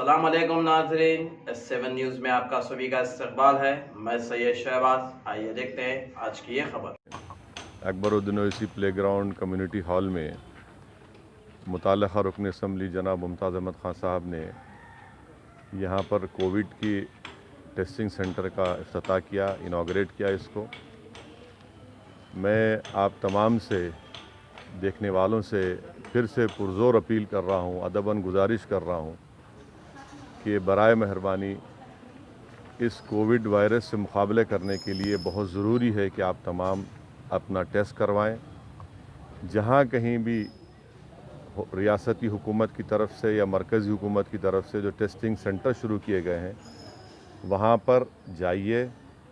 अस्सलाम वालेकुम नाज़रीन, S7 न्यूज़ में आपका सभी का इस्तकबाल है। मैं सैयद शहबाज। आइए देखते हैं आज की ये खबर। Akbaruddin Owaisi play ground community hall में मुताल्लिक़ा रुकन असम्बली जनाब मुमताज़ अहमद ख़ान साहब ने यहाँ पर कोविड की टेस्टिंग सेंटर का इफ्तिताह किया, इनाग्रेट किया इसको। मैं आप तमाम से, देखने वालों से फिर से पुरज़ोर अपील कर रहा हूँ, अदबन गुजारिश कर रहा हूँ कि बराए मेहरबानी इस कोविड वायरस से मुकाबले करने के लिए बहुत ज़रूरी है कि आप तमाम अपना टेस्ट करवाएं। जहाँ कहीं भी रियासती हुकूमत की तरफ से या मरकज़ी हुकूमत की तरफ से जो टेस्टिंग सेंटर शुरू किए गए हैं, वहाँ पर जाइए,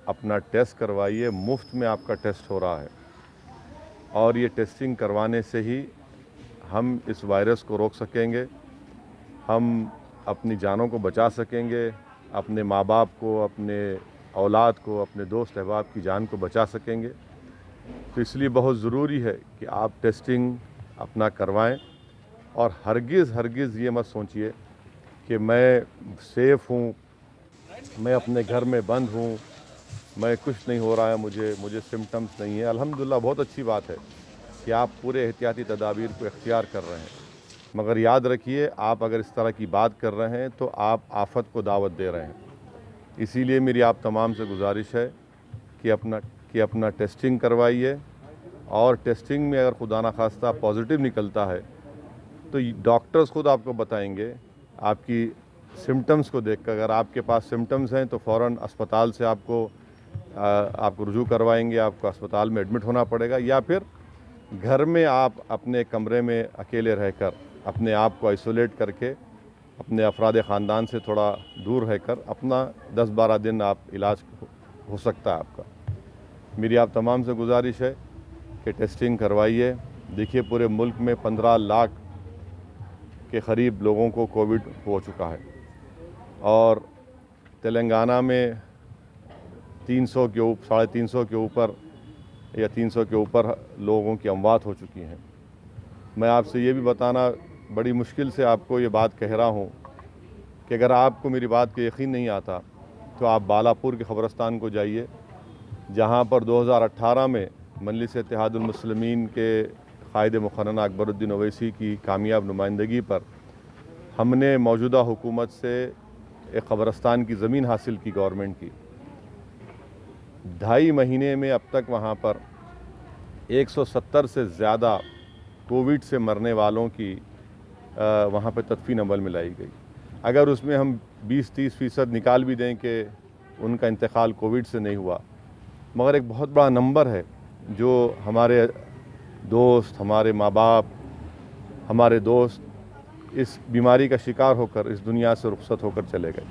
अपना टेस्ट करवाइए। मुफ्त में आपका टेस्ट हो रहा है और ये टेस्टिंग करवाने से ही हम इस वायरस को रोक सकेंगे, हम अपनी जानों को बचा सकेंगे, अपने माँ बाप को, अपने औलाद को, अपने दोस्त अहबाब की जान को बचा सकेंगे। तो इसलिए बहुत ज़रूरी है कि आप टेस्टिंग अपना करवाएं और हरगिज़ ये मत सोचिए कि मैं सेफ़ हूँ, मैं अपने घर में बंद हूँ, मैं कुछ नहीं हो रहा है, मुझे सिम्टम्स नहीं है। अल्हम्दुलिल्लाह बहुत अच्छी बात है कि आप पूरे एहतियाती तदाबीर को इख्तियार कर रहे हैं, मगर याद रखिए, आप अगर इस तरह की बात कर रहे हैं तो आप आफत को दावत दे रहे हैं। इसीलिए मेरी आप तमाम से गुजारिश है कि अपना टेस्टिंग करवाइए और टेस्टिंग में अगर खुदा न खास्ता पॉजिटिव निकलता है तो डॉक्टर्स खुद आपको बताएंगे आपकी सिम्टम्स को देखकर। अगर आपके पास सिम्टम्स हैं तो फ़ौरन अस्पताल से आपको रुजू करवाएंगे, आपको अस्पताल में एडमिट होना पड़ेगा, या फिर घर में आप अपने कमरे में अकेले रहकर अपने आप को आइसोलेट करके अपने अफराद ख़ानदान से थोड़ा दूर रहकर अपना 10-12 दिन आप इलाज हो सकता है आपका। मेरी आप तमाम से गुजारिश है कि टेस्टिंग करवाइए। देखिए, पूरे मुल्क में 15 लाख के करीब लोगों को कोविड हो चुका है और तेलंगाना में 350 के ऊपर या 300 के ऊपर लोगों की अमवात हो चुकी हैं। मैं आपसे ये भी बताना बड़ी मुश्किल से आपको ये बात कह रहा हूँ कि अगर आपको मेरी बात का यकीन नहीं आता तो आप बालापुर के ख़बरस्तान को जाइए, जहाँ पर 2018 में मजलिस इत्तेहादुल मुस्लिमीन के क़ायद मुक़र्रर अकबरुद्दीन ओवैसी की कामयाब नुमाइंदगी पर हमने मौजूदा हुकूमत से एक क़ब्रस्तान की ज़मीन हासिल की गवर्नमेंट की। 2.5 महीने में अब तक वहाँ पर 170 से ज़्यादा कोविड से मरने वालों की वहाँ पर तदफीन अमल में लाई गई। अगर उसमें हम 20-30% निकाल भी दें कि उनका इंतकाल कोविड से नहीं हुआ, मगर एक बहुत बड़ा नंबर है जो हमारे दोस्त, हमारे माँ बाप, हमारे दोस्त इस बीमारी का शिकार होकर इस दुनिया से रुखसत होकर चले गए।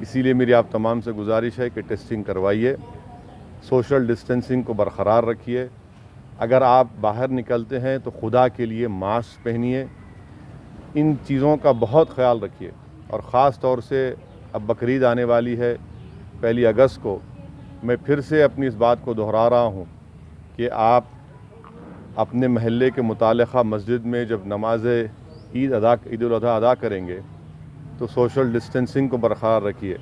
इसीलिए मेरी आप तमाम से गुजारिश है कि टेस्टिंग करवाइए, सोशल डिस्टेंसिंग को बरकरार रखिए। अगर आप बाहर निकलते हैं तो खुदा के लिए मास्क पहनिए। इन चीज़ों का बहुत ख्याल रखिए और ख़ास तौर से अब बकरीद आने वाली है 1 अगस्त को। मैं फिर से अपनी इस बात को दोहरा रहा हूँ कि आप अपने महल्ले के मुतालिका मस्जिद में जब नमाज ईद उल अज़हा अदा करेंगे तो सोशल डिस्टेंसिंग को बरकरार रखिए।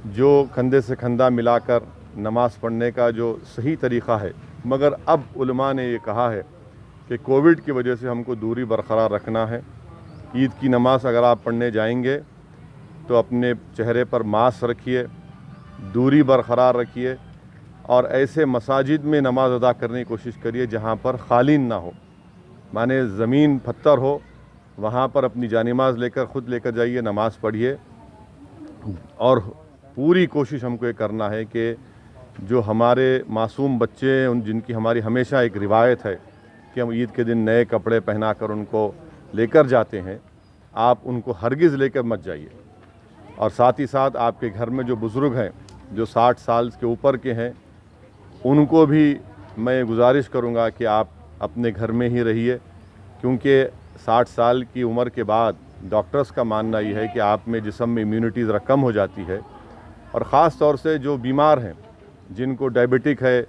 जो कंधे से कंधा मिलाकर नमाज़ पढ़ने का जो सही तरीक़ा है, मगर अब उलमा ने ये कहा है कि कोविड की वजह से हमको दूरी बरकरार रखना है। ईद की नमाज़ अगर आप पढ़ने जाएंगे तो अपने चेहरे पर मास्क रखिए, दूरी बरकरार रखिए और ऐसे मसाजिद में नमाज अदा करने की कोशिश करिए जहाँ पर क़ालीन ना हो, माने ज़मीन पत्थर हो, वहाँ पर अपनी जानिमाज़ लेकर जाइए, नमाज़ पढ़िए। और पूरी कोशिश हमको ये करना है कि जो हमारे मासूम बच्चे हैं, जिनकी हमारी हमेशा एक रिवायत है कि हम ईद के दिन नए कपड़े पहना कर उनको लेकर जाते हैं, आप उनको हरगिज़ लेकर मत जाइए। और साथ ही साथ आपके घर में जो बुज़ुर्ग हैं, जो 60 साल के ऊपर के हैं, उनको भी मैं गुजारिश करूंगा कि आप अपने घर में ही रहिए, क्योंकि 60 साल की उम्र के बाद डॉक्टर्स का मानना ये है कि आप में जिस्म में इम्यूनिटी ज़रा कम हो जाती है। और ख़ास तौर से जो बीमार हैं, जिनको डायबिटिक है,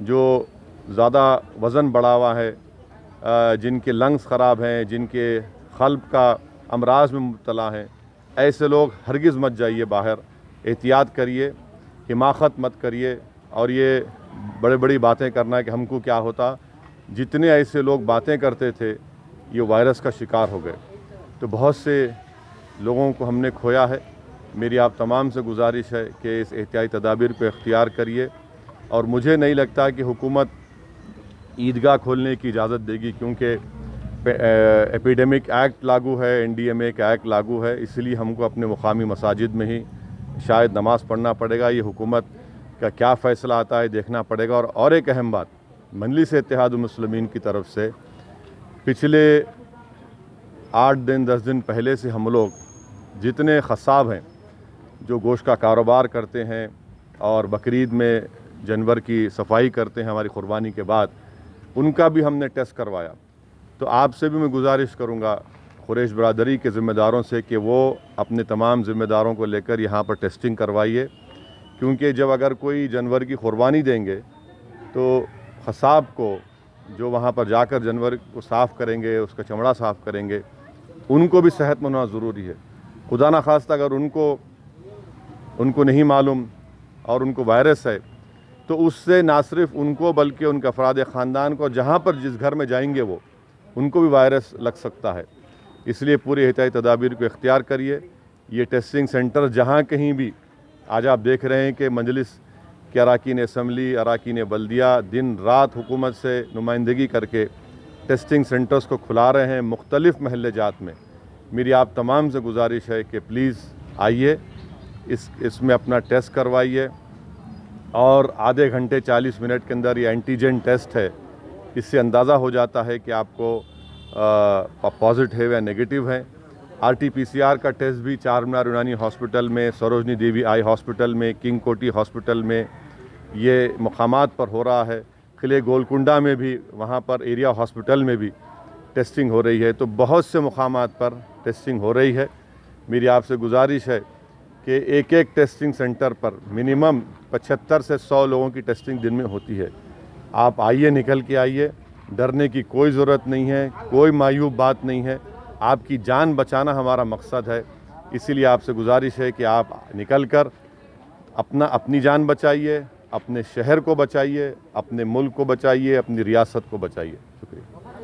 जो ज़्यादा वज़न बढ़ा हुआ है, जिनके लंग्स ख़राब हैं, जिनके क़ल्ब का अमराज में मुब्तला हैं, ऐसे लोग हरगिज़ मत जाइए बाहर, एहतियात करिए, हिमाकत मत करिए और ये बड़े बड़ी बातें करना कि हमको क्या होता। जितने ऐसे लोग बातें करते थे ये वायरस का शिकार हो गए, तो बहुत से लोगों को हमने खोया है। मेरी आप तमाम से गुजारिश है कि इस एहतियाती तदाबीर को इख्तियार करिए और मुझे नहीं लगता कि हुकूमत ईदगाह खोलने की इजाज़त देगी, क्योंकि एपिडेमिक एक्ट लागू है, NDMA का एक्ट लागू है, इसलिए हमको अपने मुकामी मसाजिद में ही शायद नमाज़ पढ़ना पड़ेगा। ये हुकूमत का क्या फ़ैसला आता है देखना पड़ेगा। और एक अहम बात, मजलिस इत्तेहादुल मुस्लिमीन की तरफ से पिछले 8 दिन 10 दिन पहले से हम लोग जितने ख़साब हैं जो गोश्त का कारोबार करते हैं और बकरीद में जानवर की सफाई करते हैं हमारी क़ुरबानी के बाद, उनका भी हमने टेस्ट करवाया। तो आपसे भी मैं गुजारिश करूंगा कुरैश बरादरी के ज़िम्मेदारों से कि वो अपने तमाम ज़िम्मेदारों को लेकर यहाँ पर टेस्टिंग करवाइए, क्योंकि जब अगर कोई जानवर की क़ुरबानी देंगे तो ख़साब को जो वहाँ पर जाकर जानवर को साफ़ करेंगे, उसका चमड़ा साफ़ करेंगे, उनको भी सेहतमंद होना ज़रूरी है। खुदा न खास्ता अगर उनको नहीं मालूम और उनको वायरस है तो उससे ना सिर्फ उनको बल्कि उनके अफराद ख़ानदान को, जहाँ पर जिस घर में जाएंगे वो, उनको भी वायरस लग सकता है। इसलिए पूरी एहतियाती तदाबीर को इख्तियार करिए। ये टेस्टिंग सेंटर जहाँ कहीं भी, आज आप देख रहे हैं कि मजलिस के अराकीन असम्बली, अराकीन बल्दिया दिन रात हुकूमत से नुमाइंदगी करके टेस्टिंग सेंटर्स को खुला रहे हैं मुख्तलिफ़ महल्ले जात में। मेरी आप तमाम से गुजारिश है कि प्लीज़ आइए, इसमें अपना टेस्ट करवाइए और आधे घंटे 40 मिनट के अंदर ये एंटीजन टेस्ट है, इससे अंदाज़ा हो जाता है कि आपको पॉजिटिव या नेगेटिव है। RT-PCR का टेस्ट भी चार मीनार यूनानी हॉस्पिटल में, सरोजनी देवी आई हॉस्पिटल में, किंग कोटी हॉस्पिटल में ये मकामात पर हो रहा है। किले गोलकुंडा में भी, वहाँ पर एरिया हॉस्पिटल में भी टेस्टिंग हो रही है। तो बहुत से मकामात पर टेस्टिंग हो रही है। मेरी आपसे गुजारिश है कि एक एक टेस्टिंग सेंटर पर मिनिमम 75 से 100 लोगों की टेस्टिंग दिन में होती है। आप आइए, निकल के आइए, डरने की कोई ज़रूरत नहीं है, कोई मायूब बात नहीं है। आपकी जान बचाना हमारा मकसद है, इसीलिए आपसे गुजारिश है कि आप निकल कर अपनी जान बचाइए, अपने शहर को बचाइए, अपने मुल्क को बचाइए, अपनी रियासत को बचाइए। शुक्रिया।